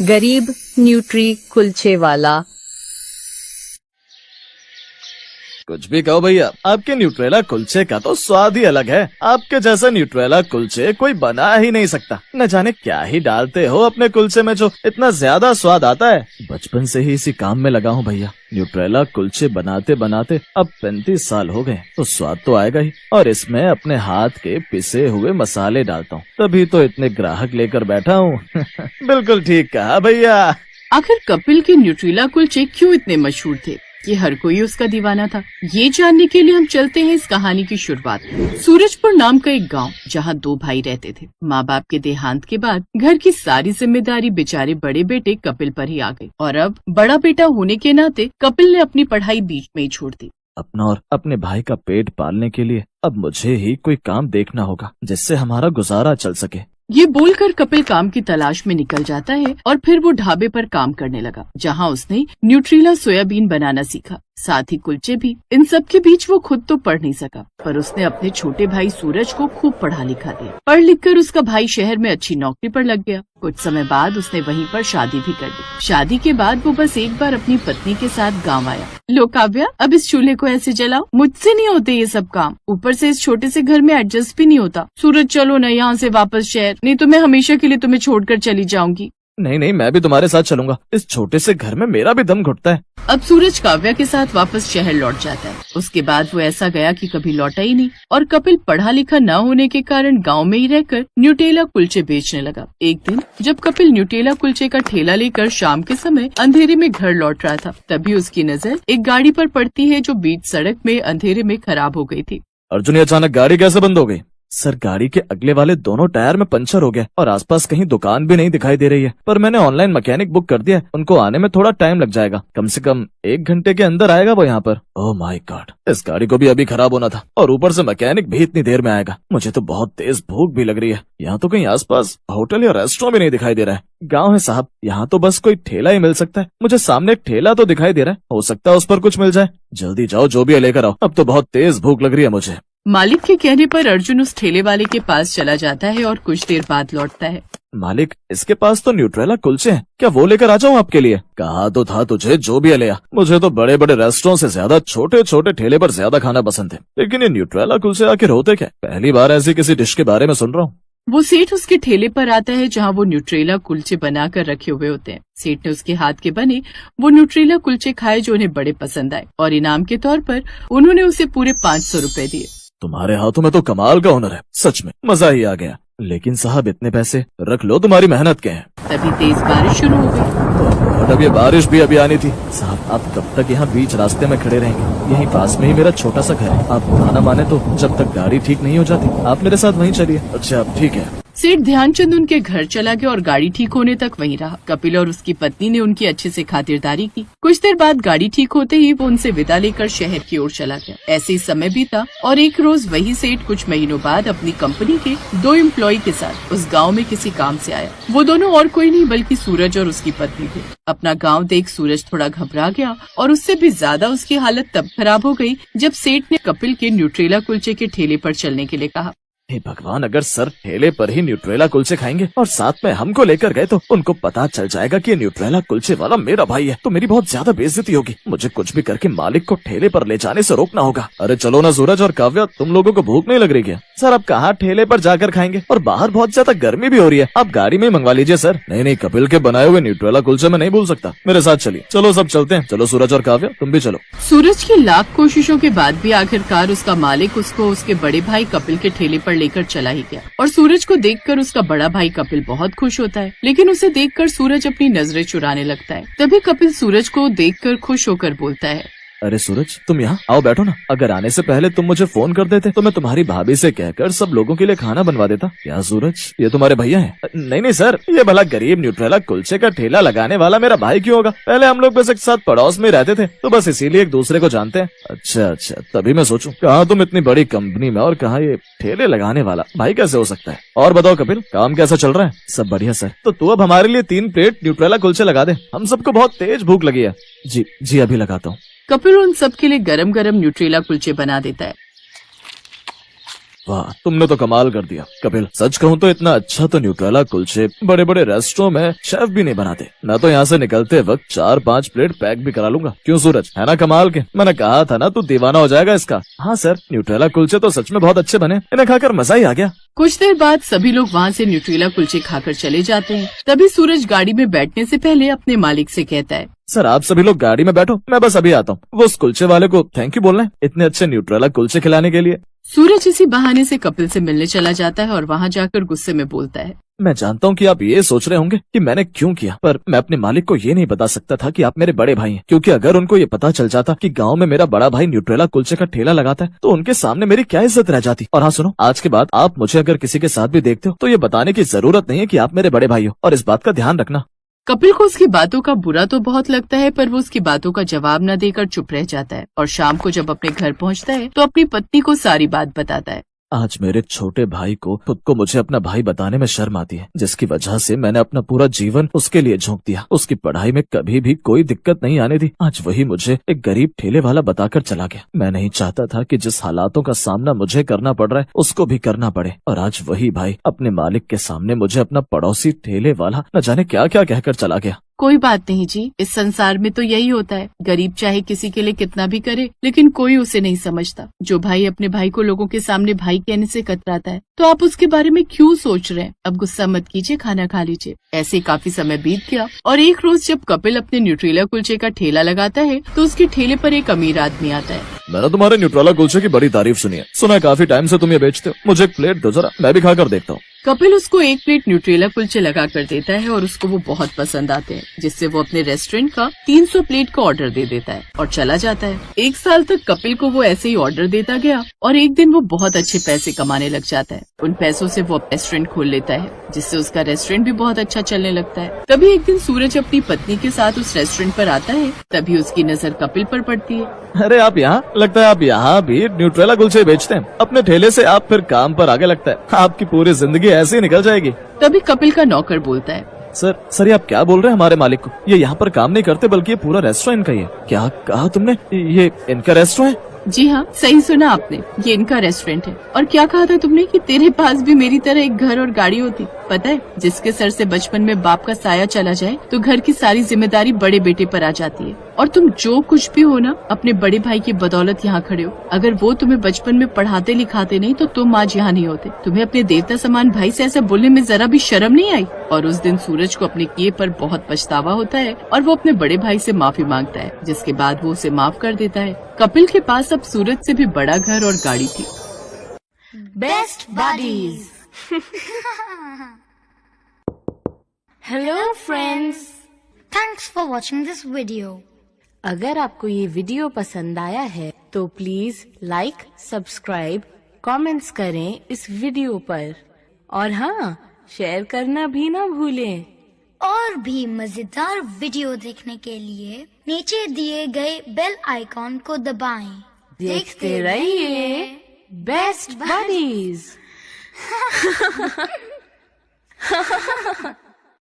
गरीब न्यूट्री कुलचे वाला। कुछ भी कहो भैया, आपके न्यूट्रेला कुलचे का तो स्वाद ही अलग है। आपके जैसा न्यूट्रेला कुलचे कोई बना ही नहीं सकता। न जाने क्या ही डालते हो अपने कुलचे में जो इतना ज्यादा स्वाद आता है। बचपन से ही इसी काम में लगा हूँ भैया। न्यूट्रेला कुलचे बनाते बनाते अब 35 साल हो गए, तो स्वाद तो आएगा ही। और इसमें अपने हाथ के पिसे हुए मसाले डालता हूँ, तभी तो इतने ग्राहक लेकर बैठा हूँ। बिल्कुल ठीक कहा भैया। आखिर कपिल के न्यूट्रेला कुलचे क्यों इतने मशहूर थे कि हर कोई उसका दीवाना था? ये जानने के लिए हम चलते हैं इस कहानी की शुरुआत। सूरजपुर नाम का एक गांव, जहां 2 भाई रहते थे। माँ बाप के देहांत के बाद घर की सारी जिम्मेदारी बेचारे बड़े बेटे कपिल पर ही आ गई, और अब बड़ा बेटा होने के नाते कपिल ने अपनी पढ़ाई बीच में ही छोड़ दी। अपना और अपने भाई का पेट पालने के लिए अब मुझे ही कोई काम देखना होगा, जिससे हमारा गुजारा चल सके। ये बोलकर कपिल काम की तलाश में निकल जाता है और फिर वो ढाबे पर काम करने लगा, जहां उसने न्यूट्रीला सोयाबीन बनाना सीखा, साथ ही कुलचे भी। इन सब के बीच वो खुद तो पढ़ नहीं सका, पर उसने अपने छोटे भाई सूरज को खूब पढ़ा लिखा दिया। पढ़ लिख कर उसका भाई शहर में अच्छी नौकरी पर लग गया। कुछ समय बाद उसने वहीं पर शादी भी कर ली। शादी के बाद वो बस एक बार अपनी पत्नी के साथ गाँव आया। लो काव्या, अब इस चूल्हे को ऐसे जलाओ, मुझसे नहीं होते ये सब काम। ऊपर से इस छोटे से घर में एडजस्ट भी नहीं होता। सूरज चलो न यहाँ से वापस शहर, नहीं तो मैं हमेशा के लिए तुम्हें छोड़कर चली जाऊंगी। नहीं नहीं, मैं भी तुम्हारे साथ चलूंगा। इस छोटे से घर में मेरा भी दम घुटता है। अब सूरज काव्या के साथ वापस शहर लौट जाता है। उसके बाद वो ऐसा गया कि कभी लौटा ही नहीं, और कपिल पढ़ा लिखा न होने के कारण गांव में ही रहकर न्यूटेला कुलचे बेचने लगा। एक दिन जब कपिल न्यूटेला कुलचे का ठेला लेकर शाम के समय अंधेरे में घर लौट रहा था, तभी उसकी नजर एक गाड़ी पर पड़ती है जो बीच सड़क में अंधेरे में खराब हो गई थी। अर्जुन, ये अचानक गाड़ी कैसे बंद हो गई? सर, गाड़ी के अगले वाले दोनों टायर में पंचर हो गया और आसपास कहीं दुकान भी नहीं दिखाई दे रही है। पर मैंने ऑनलाइन मैकेनिक बुक कर दिया है, उनको आने में थोड़ा टाइम लग जाएगा। कम से कम 1 घंटे के अंदर आएगा वो यहाँ पर। ओह माय गॉड, इस गाड़ी को भी अभी खराब होना था और ऊपर से मैकेनिक भी इतनी देर में आएगा। मुझे तो बहुत तेज भूख भी लग रही है। यहाँ तो कहीं आसपास होटल या रेस्टोरेंट भी नहीं दिखाई दे रहा है। गाँव है साहब, यहाँ तो बस कोई ठेला ही मिल सकता है। मुझे सामने एक ठेला तो दिखाई दे रहा है, हो सकता है उस पर कुछ मिल जाए। जल्दी जाओ, जो भी है लेकर आओ, अब तो बहुत तेज भूख लग रही है मुझे। मालिक के कहने पर अर्जुन उस ठेले वाले के पास चला जाता है और कुछ देर बाद लौटता है। मालिक, इसके पास तो न्यूट्रेला कुलचे हैं, क्या वो लेकर आ जाऊं आपके लिए? कहा तो था तुझे, जो भी है ले आ। मुझे तो बड़े बड़े रेस्टोरेंट से ज्यादा छोटे छोटे ठेले पर ज्यादा खाना पसंद है। लेकिन ये न्यूट्रेला कुलचे आखिर होते क्या? पहली बार ऐसी किसी डिश के बारे में सुन रहा हूँ। वो सेठ उसके ठेले पर आता है जहाँ वो न्यूट्रेला कुलचे बनाकर रखे हुए होते हैं। सेठ ने उसके हाथ के बने वो न्यूट्रेला कुलचे खाए जो उन्हें बड़े पसंद आए, और इनाम के तौर पर उन्होंने उसे पूरे 500 रुपए दिए। तुम्हारे हाथों में तो कमाल का हुनर है, सच में मजा ही आ गया। लेकिन साहब, इतने पैसे रख लो, तुम्हारी मेहनत के हैं। तभी तेज बारिश शुरू हो गई। और अब ये बारिश भी अभी आनी थी। साहब, आप कब तक यहाँ बीच रास्ते में खड़े रहेंगे? यहीं पास में ही मेरा छोटा सा घर है। आप आना माने तो जब तक गाड़ी ठीक नहीं हो जाती आप मेरे साथ वहीं चलिए। अच्छा, ठीक है। सेठ ध्यानचंद उनके घर चला गया और गाड़ी ठीक होने तक वहीं रहा। कपिल और उसकी पत्नी ने उनकी अच्छे से खातिरदारी की। कुछ देर बाद गाड़ी ठीक होते ही वो उनसे विदा लेकर शहर की ओर चला गया। ऐसे ही समय बीता और एक रोज वही सेठ कुछ महीनों बाद अपनी कंपनी के 2 एम्प्लॉय के साथ उस गांव में किसी काम से आया। वो दोनों और कोई नहीं बल्कि सूरज और उसकी पत्नी थे। अपना गाँव देख सूरज थोड़ा घबरा गया, और उससे भी ज्यादा उसकी हालत तब खराब हो गई जब सेठ ने कपिल के न्यूट्रेला कुलचे के ठेले पर चलने के लिए कहा। हे भगवान, अगर सर ठेले पर ही न्यूट्रेला कुलचे खाएंगे और साथ में हमको लेकर गए तो उनको पता चल जाएगा कि ये न्यूट्रेला कुलचे वाला मेरा भाई है, तो मेरी बहुत ज्यादा बेइज्जती होगी। मुझे कुछ भी करके मालिक को ठेले पर ले जाने से रोकना होगा। अरे चलो ना सूरज और काव्या, तुम लोगों को भूख नहीं लग रही क्या? सर, आप कहाँ ठेले पर जाकर खाएंगे, और बाहर बहुत ज्यादा गर्मी भी हो रही है। आप गाड़ी में मंगवा लीजिए सर। नहीं नहीं, कपिल के बनाए हुए न्यूट्रेला कुलचे मैं नहीं भूल सकता। मेरे साथ चलिए। चलो सब चलते हैं। चलो सूरज और काव्या, तुम भी चलो। सूरज की लाख कोशिशों के बाद भी आखिरकार उसका मालिक उसको उसके बड़े भाई कपिल के ठेले पर लेकर चला ही गया। और सूरज को देखकर उसका बड़ा भाई कपिल बहुत खुश होता है, लेकिन उसे देखकर सूरज अपनी नजरें चुराने लगता है। तभी कपिल सूरज को देखकर खुश होकर बोलता है, अरे सूरज, तुम यहाँ आओ, बैठो ना। अगर आने से पहले तुम मुझे फोन कर देते तो मैं तुम्हारी भाभी से कहकर सब लोगों के लिए खाना बनवा देता। क्या सूरज, ये तुम्हारे भैया हैं? नहीं नहीं सर, ये भला गरीब न्यूट्रेला कुलचे का ठेला लगाने वाला मेरा भाई क्यों होगा? पहले हम लोग बस एक साथ पड़ोस में रहते थे, तो बस इसीलिए एक दूसरे को जानते हैं। अच्छा अच्छा, तभी मैं सोचूं कहाँ तुम इतनी बड़ी कंपनी में और कहाँ ये ठेले लगाने वाला भाई कैसे हो सकता है। और बताओ कपिल, काम कैसा चल रहा है? सब बढ़िया सर। तो तू अब हमारे लिए 3 प्लेट न्यूट्रेला कुलचे लगा दे, हम सबको बहुत तेज भूख लगी है। जी जी, अभी लगाता हूँ। कपिल उन सब के लिए गरम गरम न्यूट्रेला कुलचे बना देता है। वाह, तुमने तो कमाल कर दिया कपिल। सच कहूँ तो इतना अच्छा तो न्यूट्रेला कुलचे बड़े बड़े रेस्टोरेंट में शेफ भी नहीं बनाते। मैं तो यहाँ से निकलते वक्त 4-5 प्लेट पैक भी करा लूंगा। क्यों सूरज, है ना कमाल के? मैंने कहा था ना तू दीवाना हो जाएगा इसका। हाँ सर, न्यूट्रेला कुलचे तो सच में बहुत अच्छे बने, इन्हें खाकर मजा ही आ गया। कुछ देर बाद सभी लोग वहाँ से न्यूट्रीला कुलचे खाकर चले जाते हैं। तभी सूरज गाड़ी में बैठने से पहले अपने मालिक से कहता है, सर आप सभी लोग गाड़ी में बैठो, मैं बस अभी आता हूँ। वो उस कुलचे वाले को थैंक यू बोलना है इतने अच्छे न्यूट्रेला कुलचे खिलाने के लिए। सूरज इसी बहाने से कपिल से मिलने चला जाता है और वहाँ जाकर गुस्से में बोलता है, मैं जानता हूँ कि आप ये सोच रहे होंगे कि मैंने क्यों किया, पर मैं अपने मालिक को ये नहीं बता सकता था कि आप मेरे बड़े भाई हैं, क्योंकि अगर उनको ये पता चल जाता कि गांव में मेरा बड़ा भाई न्यूट्रेला कुलचे का ठेला लगाता है तो उनके सामने मेरी क्या इज्जत रह जाती। और हाँ सुनो, आज के बाद आप मुझे अगर किसी के साथ भी देखते हो तो ये बताने की जरूरत नहीं है कि आप मेरे बड़े भाई हो, और इस बात का ध्यान रखना। कपिल को उसकी बातों का बुरा तो बहुत लगता है, पर वो उसकी बातों का जवाब न देकर चुप रह जाता है और शाम को जब अपने घर पहुँचता है तो अपनी पत्नी को सारी बात बताता है। आज मेरे छोटे भाई को खुद को मुझे अपना भाई बताने में शर्म आती है, जिसकी वजह से मैंने अपना पूरा जीवन उसके लिए झोंक दिया। उसकी पढ़ाई में कभी भी कोई दिक्कत नहीं आने दी। आज वही मुझे एक गरीब ठेले वाला बताकर चला गया। मैं नहीं चाहता था कि जिस हालातों का सामना मुझे करना पड़ रहा है उसको भी करना पड़े, और आज वही भाई अपने मालिक के सामने मुझे अपना पड़ोसी ठेले वाला न जाने क्या क्या कहकर चला गया। कोई बात नहीं जी, इस संसार में तो यही होता है। गरीब चाहे किसी के लिए कितना भी करे, लेकिन कोई उसे नहीं समझता। जो भाई अपने भाई को लोगों के सामने भाई कहने से कतराता है तो आप उसके बारे में क्यों सोच रहे हैं? अब गुस्सा मत कीजिए, खाना खा लीजिए। ऐसे काफी समय बीत गया और एक रोज जब कपिल अपने न्यूट्रीला कुलचे का ठेला लगाता है तो उसके ठेले पर एक अमीर आदमी आता है। मैंने तुम्हारे न्यूट्रेला कुलचे की बड़ी तारीफ सुनी है, सुना है काफी टाइम से तुम ये बेचते हो। मुझे एक प्लेट दो जरा, मैं भी खाकर देखता हूँ। कपिल उसको एक प्लेट न्यूट्रेला कुलचे लगा कर देता है और उसको वो बहुत पसंद आते हैं, जिससे वो अपने रेस्टोरेंट का 300 प्लेट का ऑर्डर दे देता है और चला जाता है। 1 साल तक कपिल को वो ऐसे ही ऑर्डर देता गया और एक दिन वो बहुत अच्छे पैसे कमाने लग जाता है। उन पैसों से वो रेस्टोरेंट खोल लेता है, जिससे उसका रेस्टोरेंट भी बहुत अच्छा चलने लगता है। तभी एक दिन सूरज अपनी पत्नी के साथ उस रेस्टोरेंट पर आता है, तभी उसकी नजर कपिल पर पड़ती है। अरे आप यहाँ, लगता है आप यहाँ भी न्यूट्रेला कुलचे बेचते हैं। अपने ठेले से आप फिर काम पर आगे, लगता है आपकी पूरी जिंदगी ऐसे ही निकल जाएगी। तभी कपिल का नौकर बोलता है, सर ये आप क्या बोल रहे हैं? हमारे मालिक को ये यहाँ पर काम नहीं करते, बल्कि ये पूरा रेस्टोरेंट का ही है। क्या कहा तुमने? ये इनका रेस्टोरेंट है? जी हाँ, सही सुना आपने, ये इनका रेस्टोरेंट है। और क्या कहा था तुमने कि तेरे पास भी मेरी तरह एक घर और गाड़ी होती? पता है, जिसके सर से बचपन में बाप का साया चला जाए तो घर की सारी जिम्मेदारी बड़े बेटे पर आ जाती है। और तुम जो कुछ भी हो ना, अपने बड़े भाई की बदौलत यहाँ खड़े हो। अगर वो तुम्हें बचपन में पढ़ाते लिखाते नहीं तो तुम आज यहाँ नहीं होते। तुम्हें अपने देवता समान भाई से ऐसा बोलने में जरा भी शर्म नहीं आई? और उस दिन सूरज को अपने किए पर बहुत पछतावा होता है और वो अपने बड़े भाई से माफी मांगता है, जिसके बाद वो उसे माफ कर देता है। कपिल के पास अब सूरज से भी बड़ा घर और गाड़ी थी। Best buddies. Hello friends, thanks for watching this video. अगर आपको ये वीडियो पसंद आया है तो प्लीज लाइक, सब्सक्राइब, कमेंट्स करें इस वीडियो पर, और हाँ, शेयर करना भी ना भूलें। और भी मजेदार वीडियो देखने के लिए नीचे दिए गए बेल आइकॉन को दबाएं। देखते रहिए बेस्ट बडीज।